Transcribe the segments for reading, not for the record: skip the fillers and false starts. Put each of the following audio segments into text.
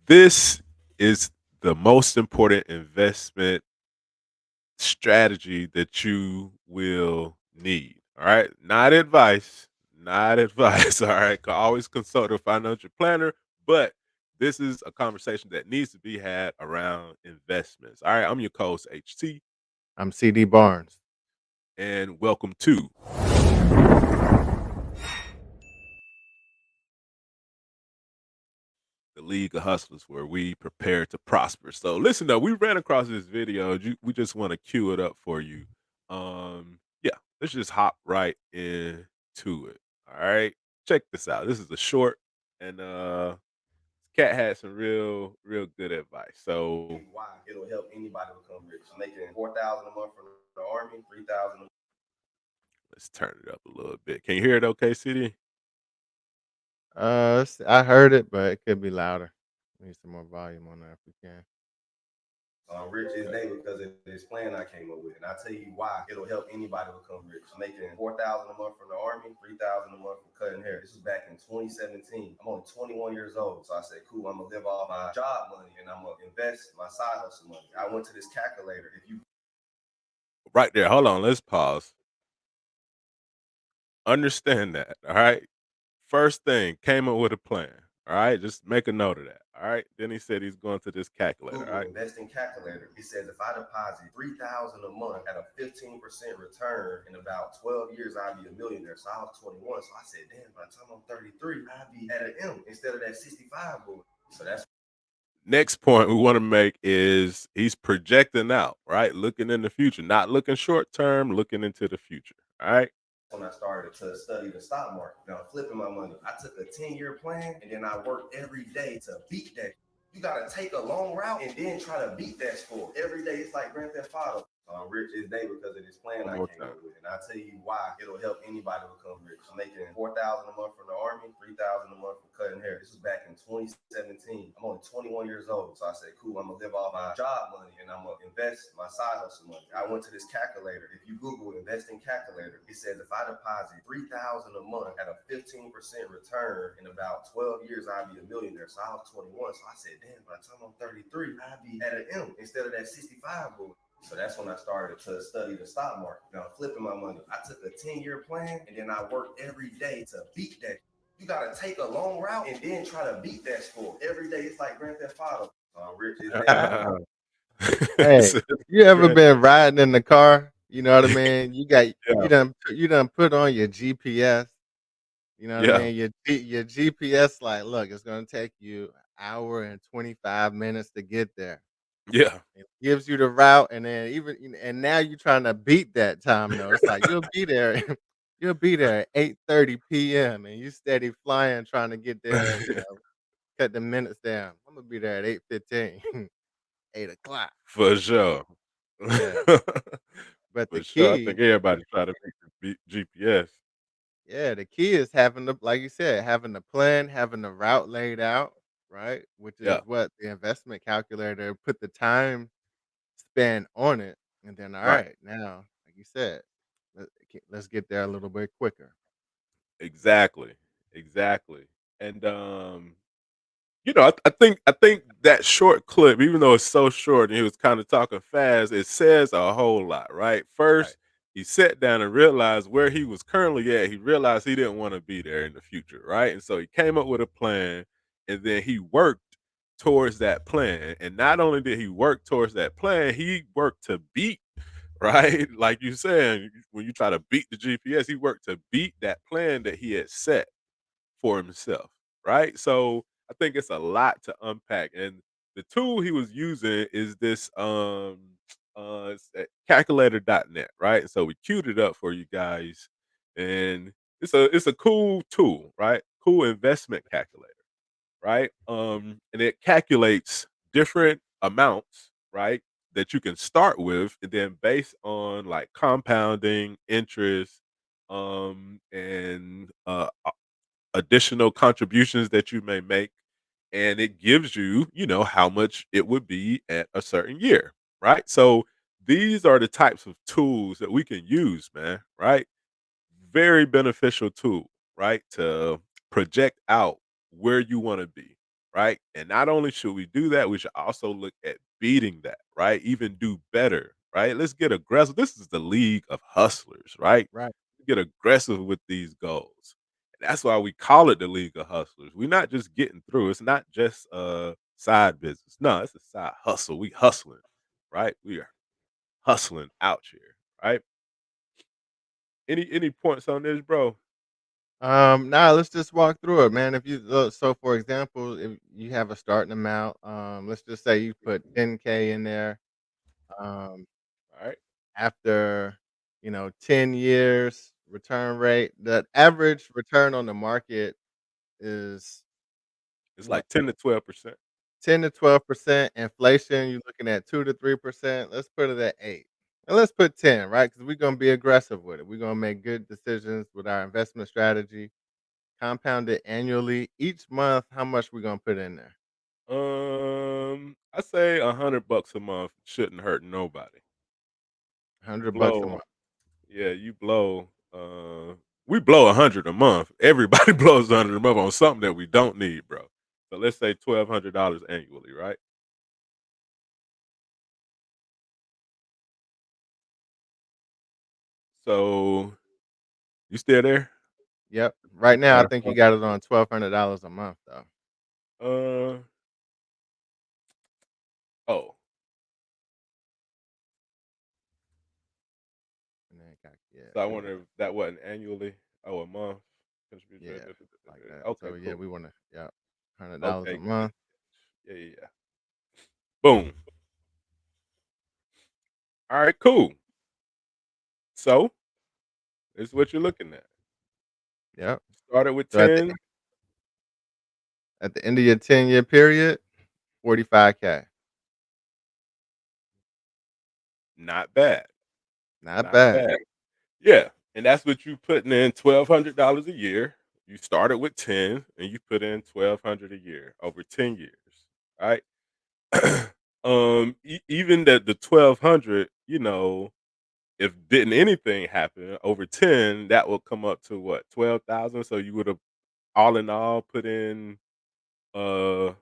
This is the most important investment strategy that you will need. All right. Not advice. Not advice. All right. Always consult a financial planner. But this is a conversation that needs to be had around investments. All right. I'm your co host, HT, I'm CD Barnes. and welcome to the League of Hustlers, where we prepare to prosper. So listen though, we ran across this video. We just want to cue it up for you. Yeah, let's just hop right into it. All right. Check this out. This is a short and Cat had some real good advice. So Why it'll help anybody become rich. I'm making 4,000 a month from the army, 3,000. let's turn it up a little bit. Can you hear it okay, CD? I heard it, but it could be louder. Need some more volume on that if we can. Rich is day because of this plan I came up with, and I tell you why it'll help anybody become rich. I'm making 4,000 a month from the army, 3,000 a month from cutting hair. This was back in 2017. I'm only 21 years old, so I said, "Cool, I'm gonna live off my job money and I'm gonna invest my side hustle money." I went to this calculator. If you Right there. Hold on. Let's pause. Understand that. All right. First thing, came up with a plan. All right. Just make a note of that. All right. Then he said he's going to this calculator. All Google right. investing calculator, it says if I deposit 3,000 a month at a 15% return in about 12 years, I'd be a millionaire. So I was 21. So I said, damn, by the time I'm 33, I'd be at an M instead of that 65 boy. So that's Next point we want to make is he's projecting out, right? Looking in the future, not looking short term, looking into the future. All right. when I started to study the stock market. Now, flipping my money. I took a 10-year plan and then I worked every day to beat that. You got to take a long route and then try to beat that score. Every day, it's like Grand Theft Auto. Rich is day because of this plan One I more came time. up with, and I'll tell you why it'll help anybody become rich. I'm making 4,000 a month from the army, 3,000 a month from cutting hair. This was back in 2017. I'm only 21 years old, so I said, "Cool, I'm gonna live off my job money and I'm gonna invest my side hustle money." I went to this calculator. If you Google investing calculator, it says if I deposit 3,000 a month at a 15% return in about 12 years, I'd be a millionaire. So I was 21. So I said, "Damn, by the time I'm 33, I'd be at an M instead of that 65 boy." So that's when I started to study the stock market. Now, flipping my money. I took a 10-year plan and then I worked every day to beat that. You got to take a long route and then try to beat that score. Every day, it's like Grand Theft Auto. Rich is day. Hey, So, you ever great. been riding in the car? You know what I mean? Yeah. You done put on your GPS. You know what I Yeah. mean? Your GPS like, look, it's gonna take you an hour and 25 minutes to get there. Yeah. It gives you the route, and then and now you're trying to beat that time though. It's like you'll be there, you'll be there at 8:30 p.m. and you steady flying trying to get there. Cut the minutes down. I'm gonna be there at 8:15, 8 o'clock. For sure. Yeah, but the For sure. I think key, everybody try to beat GPS. yeah, the key is having the, like you said, having the plan, having the route laid out, right? Which Yeah. is what the investment calculator put the time span on it, and then all Right. right, now, like you said, let's get there a little bit quicker. Exactly. Exactly. And I think that short clip, even though it's so short and he was kind of talking fast, it says a whole lot, right? Right. First, he sat down and realized where he was currently at. He realized he didn't want to be there in the future, right? And so he came up with a plan, and then he worked towards that plan. And not only did he work towards that plan, he worked to beat, right? Like you saying, when you try to beat the GPS, he worked to beat that plan that he had set for himself, right? So I think it's a lot to unpack. And the tool he was using is this it's at calculator.net, right? So we queued it up for you guys. And it's a cool tool, right? Cool investment calculator, right? And it calculates different amounts, right? That you can start with, and then based on like compounding interest, and additional contributions that you may make, and it gives you, how much it would be at a certain year, right? So these are the types of tools that we can use, man, right? Very beneficial tool, right? To project out where you want to be, right? And not only should we do that, we should also look at beating that, right? Even do better, right? Let's get aggressive. This is the league of hustlers, right? Right. Get aggressive with these goals. And that's why we call it the league of hustlers. We're not just getting through. It's not just a side business. No, it's a side hustle. We hustling, right? We are hustling out here, right? Any points on this, bro? Now let's just walk through it, man. If you look, so for example, if you have a starting amount, let's just say you put 10K in there. Um, All right. After 10 years return rate, the average return on the market is It's what, like 10 to 12%. 10 to 12%. Inflation, you're looking at 2 to 3%. Let's put it at 8. And let's put 10, right? Because we're gonna be aggressive with it. We're gonna make good decisions with our investment strategy. Compound it annually. Each month, how much we gonna put in there? I say $100 a month shouldn't hurt nobody. You 100 bucks a blow, month. yeah, you blow. We blow 100 a month. Everybody blows 100 a month on something that we don't need, bro. So let's say $1,200 annually, right? So you still there? Yep. Right now, I Uh, think you got it on $1,200 a month, though. uh, oh, And then yeah, so I we wanna wonder if that wasn't annually. Oh, a month. yeah, like that. Okay, So yeah, cool. we wanna yeah, $100 a Okay, month. yeah, yeah, yeah. Boom. All right, cool. So this is what you're looking at. Yep. Started with So 10, at the end of your 10-year period, 45K. not bad, Not not bad. bad. Yeah, and that's what you putting in $1,200 a year. You started with 10, and you put in 1,200 a year over 10 years, right? Even that the 1,200, if didn't anything happen over 10, that will come up to what 12,000. So you would have all in all put in, uh,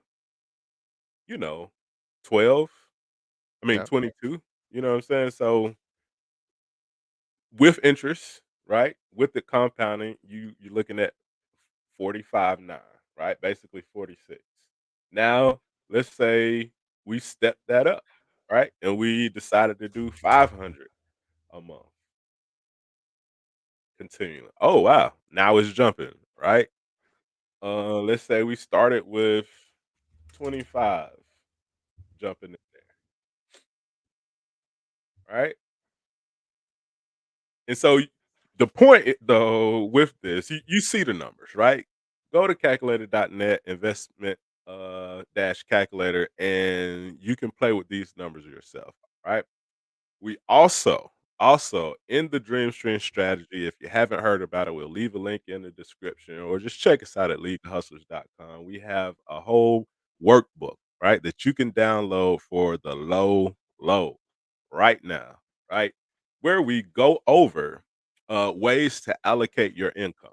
you know, 12. I mean Yep. 22. You know what I'm saying? So with interest, right? With the compounding, you're looking at 45.9, right? Basically 46. Now, let's say we step that up, right? And we decided to do 500 a month continually. Oh wow. Now it's jumping, right? Let's say we started with 25 jumping in there, right? And so the point though with this, you see the numbers, right? Go to calculator.net investment dash calculator and you can play with these numbers yourself, right? We also in the Dream Stream strategy, if you haven't heard about it, we'll leave a link in the description or just check us out at leaguehustlers.com. We have a whole workbook, right, that you can download for the low right now, right? Where we go over ways to allocate your income.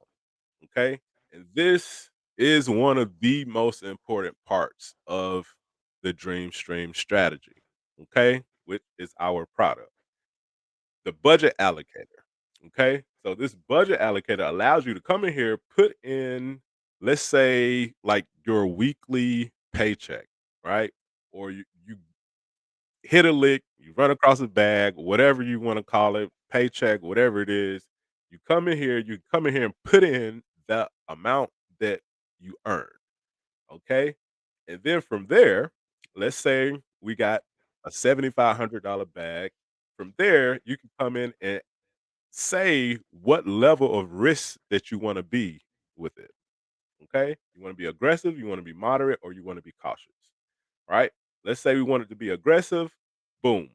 Okay. And this is one of the most important parts of the Dream Stream strategy. Okay. Which is our product, the budget allocator. Okay. So this budget allocator allows you to come in here, put in, let's say, like your weekly paycheck, right? Or you hit a lick, you run across a bag, whatever you want to call it, paycheck, whatever it is. You come in here and put in the amount that you earn. Okay. And then from there, let's say we got a $7,500 bag. From there, you can come in and say what level of risk that you want to be with it. Okay. You want to be aggressive, you want to be moderate, or you want to be cautious. Right. Let's say we want it to be aggressive. Boom,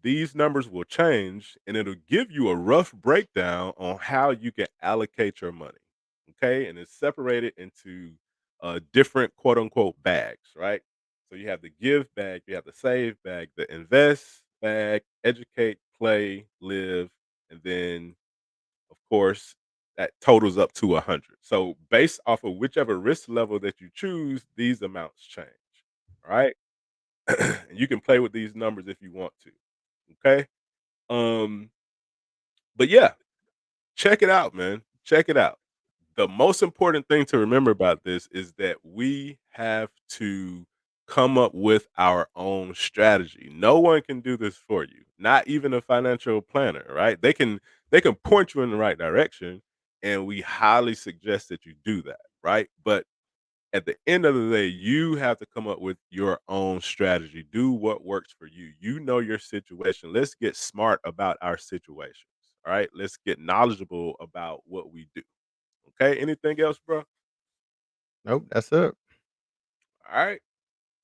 these numbers will change and it'll give you a rough breakdown on how you can allocate your money. Okay. And it's separated into different quote unquote bags, right? So you have the give bag, you have the save bag, the invest bag, educate, play, live, and then, of course, that totals up to 100. So based off of whichever risk level that you choose, these amounts change. All right. And you can play with these numbers if you want to. Okay. Um, but yeah, check it out, man. Check it out. The most important thing to remember about this is that we have to come up with our own strategy. No one can do this for you, not even a financial planner, right? They can point you in the right direction, and we highly suggest that you do that, right? But at the end of the day, you have to come up with your own strategy. Do what works for you. You know your situation. Let's get smart about our situations. All right. Let's get knowledgeable about what we do. Okay. Anything else, bro? Nope, that's it. All right.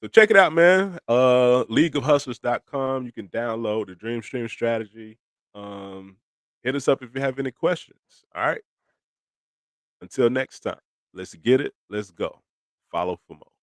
So check it out, man. Leagueofhustlers.com. You can download the Dream Stream strategy. Um, hit us up if you have any questions. All right. Until next time, let's get it. Let's go. Follow for more.